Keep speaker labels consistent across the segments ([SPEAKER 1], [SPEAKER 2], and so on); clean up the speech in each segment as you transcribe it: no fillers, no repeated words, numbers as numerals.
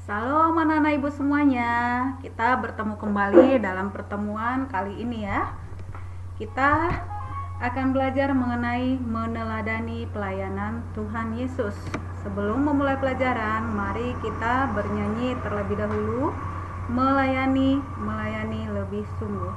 [SPEAKER 1] Salam anak-anak ibu semuanya. Kita bertemu kembali dalam pertemuan kali ini ya. Kita akan belajar mengenai meneladani pelayanan Tuhan Yesus. Sebelum memulai pelajaran, mari kita bernyanyi terlebih dahulu. Melayani, melayani lebih sungguh.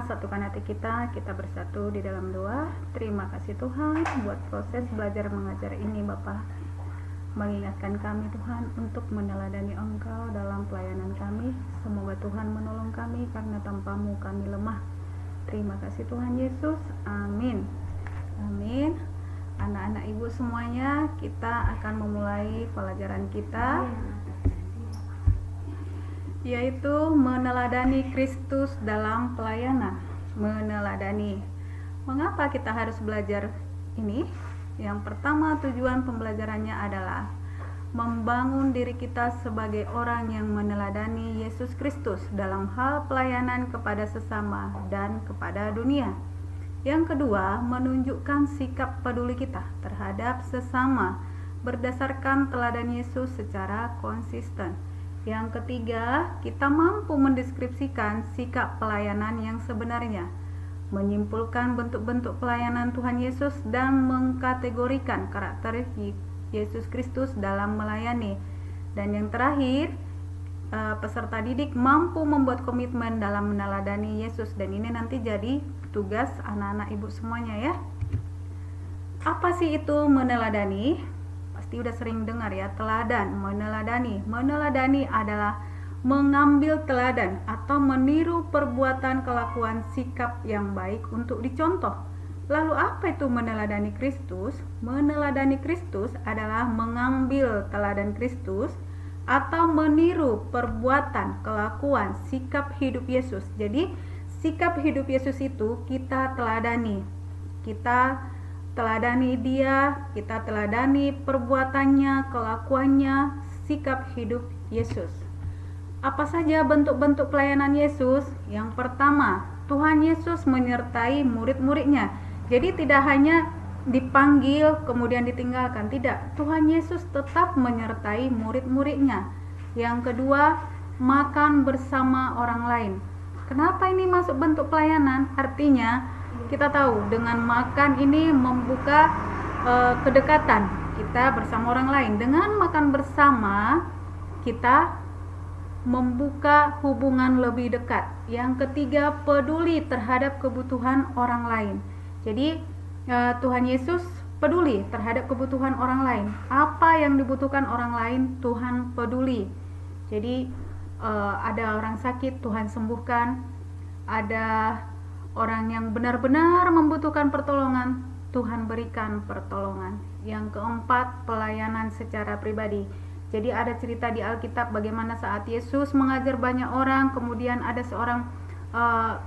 [SPEAKER 1] Satukan hati kita bersatu di dalam doa. Terima kasih Tuhan buat proses belajar mengajar ini Bapa. Mengingatkan kami Tuhan untuk meneladani Engkau dalam pelayanan kami. Semoga Tuhan menolong kami karena tanpa-Mu kami lemah. Terima kasih Tuhan Yesus. Amin. Amin. Anak-anak ibu semuanya, kita akan memulai pelajaran kita, yaitu meneladani Kristus dalam pelayanan. Meneladani. Mengapa kita harus belajar ini? Yang pertama, tujuan pembelajarannya adalah membangun diri kita sebagai orang yang meneladani Yesus Kristus dalam hal pelayanan kepada sesama dan kepada dunia. Yang kedua, menunjukkan sikap peduli kita terhadap sesama berdasarkan teladan Yesus secara konsisten. Yang ketiga, kita mampu mendeskripsikan sikap pelayanan yang sebenarnya, menyimpulkan bentuk-bentuk pelayanan Tuhan Yesus dan mengkategorikan karakter Yesus Kristus dalam melayani. Dan yang terakhir, peserta didik mampu membuat komitmen dalam meneladani Yesus. Dan ini nanti jadi tugas anak-anak ibu semuanya ya. Apa sih itu meneladani? Pasti udah sering dengar ya, teladan, meneladani. Meneladani adalah mengambil teladan atau meniru perbuatan, kelakuan, sikap yang baik untuk dicontoh. Lalu apa itu meneladani Kristus? Meneladani Kristus adalah mengambil teladan Kristus, atau meniru perbuatan, kelakuan, sikap hidup Yesus. Jadi sikap hidup Yesus itu kita teladani. Kita teladani dia, kita teladani perbuatannya, kelakuannya, sikap hidup Yesus. Apa saja bentuk-bentuk pelayanan Yesus? Yang pertama, Tuhan Yesus menyertai murid-muridnya. Jadi tidak hanya dipanggil kemudian ditinggalkan, tidak. Tuhan Yesus tetap menyertai murid-muridnya. Yang kedua, makan bersama orang lain. Kenapa ini masuk bentuk pelayanan? Artinya kita tahu dengan makan ini membuka kedekatan kita bersama orang lain. Dengan makan bersama kita membuka hubungan lebih dekat. Yang ketiga, peduli terhadap kebutuhan orang lain. Jadi Tuhan Yesus peduli terhadap kebutuhan orang lain. Apa yang dibutuhkan orang lain, Tuhan peduli. Jadi ada orang sakit, Tuhan sembuhkan. Ada orang yang benar-benar membutuhkan pertolongan, Tuhan berikan pertolongan. Yang keempat, pelayanan secara pribadi. Jadi ada cerita di Alkitab bagaimana saat Yesus mengajar banyak orang, kemudian ada seorang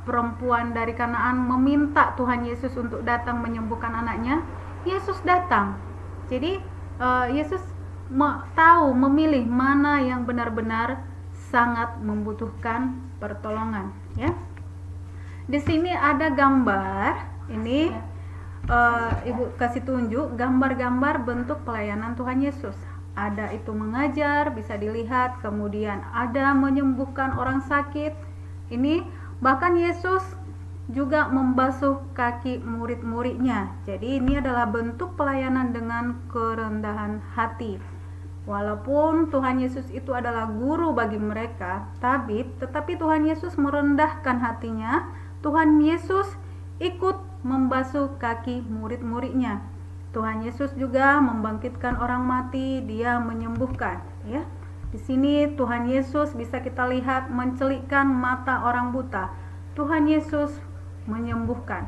[SPEAKER 1] perempuan dari Kanaan meminta Tuhan Yesus untuk datang menyembuhkan anaknya. Yesus datang. Jadi Yesus tahu memilih mana yang benar-benar sangat membutuhkan pertolongan, ya. Di sini ada gambar, ini Ibu kasih tunjuk gambar-gambar bentuk pelayanan Tuhan Yesus. Ada itu mengajar, bisa dilihat, kemudian ada menyembuhkan orang sakit. Ini bahkan Yesus juga membasuh kaki murid-muridnya. Jadi ini adalah bentuk pelayanan dengan kerendahan hati. Walaupun Tuhan Yesus itu adalah guru bagi mereka, tetapi Tuhan Yesus merendahkan hatinya. Tuhan Yesus ikut membasuh kaki murid-muridnya. Tuhan Yesus juga membangkitkan orang mati, dia menyembuhkan, ya. Di sini Tuhan Yesus bisa kita lihat mencelikkan mata orang buta. Tuhan Yesus menyembuhkan.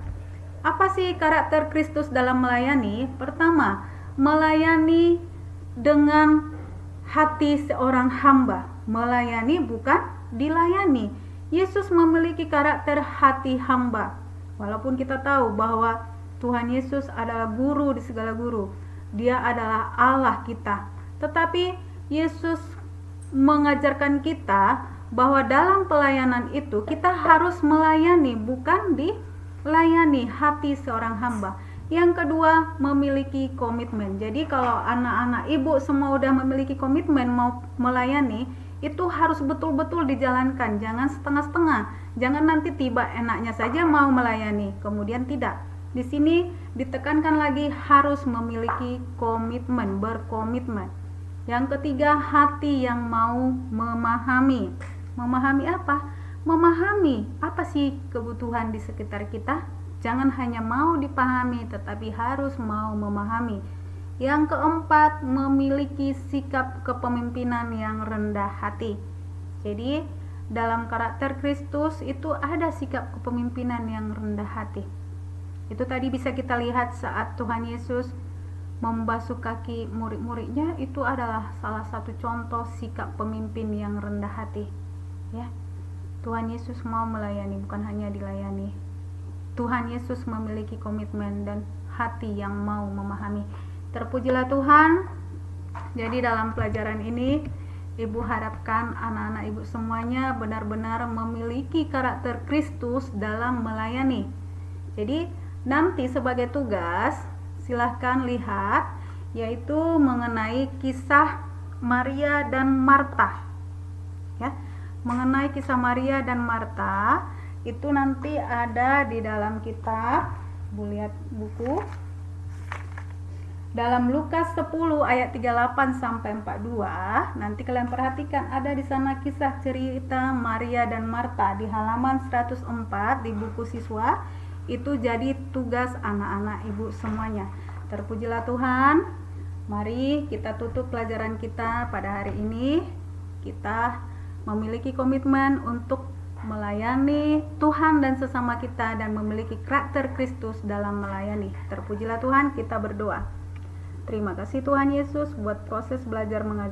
[SPEAKER 1] Apa sih karakter Kristus dalam melayani? Pertama, melayani dengan hati seorang hamba. Melayani bukan dilayani. Yesus memiliki karakter hati hamba. Walaupun kita tahu bahwa Tuhan Yesus adalah guru di segala guru, dia adalah Allah kita, tetapi Yesus mengajarkan kita bahwa dalam pelayanan itu kita harus melayani, bukan dilayani, hati seorang hamba. Yang kedua, memiliki komitmen. Jadi kalau anak-anak ibu semua udah memiliki komitmen mau melayani, itu harus betul-betul dijalankan, jangan setengah-setengah. Jangan nanti tiba enaknya saja mau melayani, kemudian tidak. Di sini ditekankan lagi harus memiliki komitmen, berkomitmen. Yang ketiga, hati yang mau memahami. Memahami apa? Memahami apa sih kebutuhan di sekitar kita. Jangan hanya mau dipahami, tetapi harus mau memahami. Yang keempat, memiliki sikap kepemimpinan yang rendah hati. Jadi dalam karakter Kristus itu ada sikap kepemimpinan yang rendah hati. Itu tadi bisa kita lihat saat Tuhan Yesus membasuh kaki murid-muridnya, itu adalah salah satu contoh sikap pemimpin yang rendah hati, ya. Tuhan Yesus mau melayani, bukan hanya dilayani. Tuhan Yesus memiliki komitmen dan hati yang mau memahami. Terpujilah Tuhan. Jadi dalam pelajaran ini Ibu harapkan anak-anak Ibu semuanya benar-benar memiliki karakter Kristus dalam melayani. Jadi nanti sebagai tugas silahkan lihat, yaitu mengenai kisah Maria dan Marta, ya. Mengenai kisah Maria dan Marta itu nanti ada di dalam kitab, Bu lihat buku, dalam Lukas 10 ayat 38 sampai 42. Nanti kalian perhatikan, ada di sana kisah cerita Maria dan Marta di halaman 104 di buku siswa. Itu jadi tugas anak-anak Ibu semuanya. Terpujilah Tuhan. Mari kita tutup pelajaran kita pada hari ini. Kita memiliki komitmen untuk melayani Tuhan dan sesama kita dan memiliki karakter Kristus dalam melayani. Terpujilah Tuhan, kita berdoa. Terima kasih Tuhan Yesus buat proses belajar mengajar.